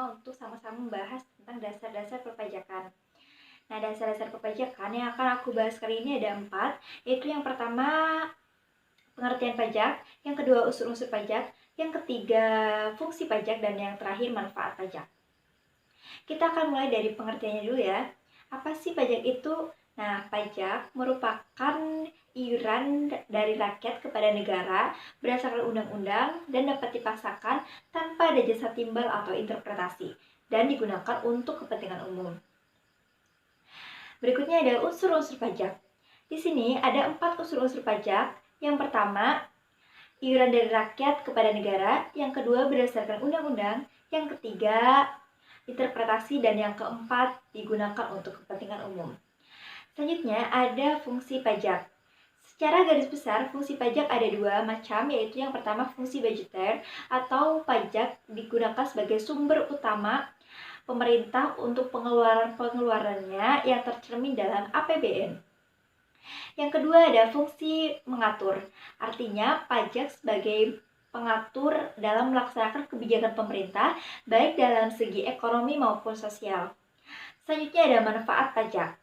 bersama untuk sama-sama membahas tentang dasar-dasar perpajakan. Nah, dasar-dasar perpajakan yang akan aku bahas kali ini ada 4, yaitu yang pertama pengertian pajak, yang kedua unsur-unsur pajak, yang ketiga fungsi pajak, dan yang terakhir manfaat pajak. Kita akan mulai dari pengertiannya dulu ya. Apa sih pajak itu? Nah, pajak merupakan iuran dari rakyat kepada negara berdasarkan undang-undang dan dapat dipaksakan tanpa ada jasa timbal atau interpretasi dan digunakan untuk kepentingan umum. Berikutnya ada unsur-unsur pajak. Di sini ada 4 unsur-unsur pajak. Yang pertama, iuran dari rakyat kepada negara. Yang kedua, berdasarkan undang-undang. Yang ketiga, interpretasi, dan yang keempat, digunakan untuk kepentingan umum. Selanjutnya ada fungsi pajak. Secara garis besar, fungsi pajak ada 2 macam, yaitu yang pertama fungsi budgeter atau pajak digunakan sebagai sumber utama pemerintah untuk pengeluaran-pengeluarannya yang tercermin dalam APBN. Yang kedua ada fungsi mengatur, artinya pajak sebagai pengatur dalam melaksanakan kebijakan pemerintah, baik dalam segi ekonomi maupun sosial. Selanjutnya ada manfaat pajak.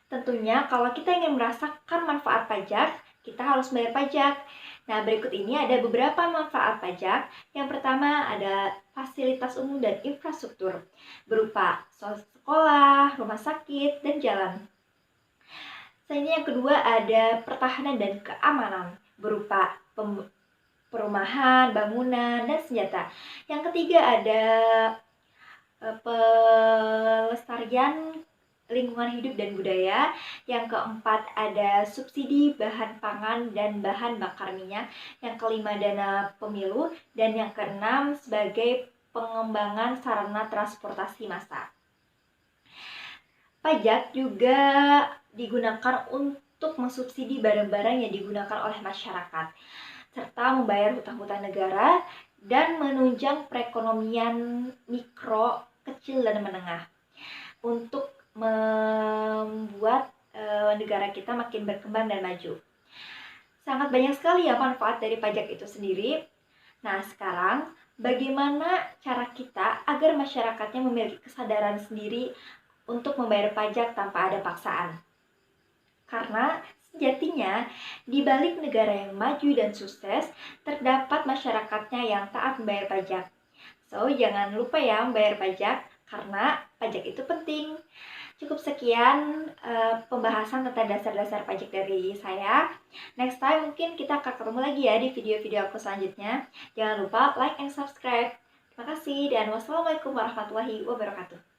Tentunya kalau kita ingin merasakan manfaat pajak, kita harus bayar pajak. Nah, berikut ini ada beberapa manfaat pajak. Yang pertama ada fasilitas umum dan infrastruktur, berupa sekolah, rumah sakit, dan jalan. Selanjutnya yang kedua ada pertahanan dan keamanan, berupa perumahan, bangunan, dan senjata. Yang ketiga ada pelestarian lingkungan hidup dan budaya. Yang keempat ada subsidi bahan pangan dan bahan bakar minyak. Yang kelima dana pemilu. Dan yang keenam sebagai pengembangan sarana transportasi massal. Pajak juga digunakan untuk mensubsidi barang-barang yang digunakan oleh masyarakat, serta membayar hutang-hutang negara dan menunjang perekonomian mikro, kecil, dan menengah untuk membuat negara kita makin berkembang dan maju. Sangat banyak sekali ya manfaat dari pajak itu sendiri. Nah, sekarang bagaimana cara kita agar masyarakatnya memiliki kesadaran sendiri untuk membayar pajak tanpa ada paksaan? Karena sejatinya di balik negara yang maju dan sukses terdapat masyarakatnya yang taat membayar pajak. So, jangan lupa ya membayar pajak karena pajak itu penting. Cukup sekian pembahasan tentang dasar-dasar pajak dari saya. Next time mungkin kita akan ketemu lagi ya di video-video aku selanjutnya. Jangan lupa like and subscribe. Terima kasih dan wassalamualaikum warahmatullahi wabarakatuh.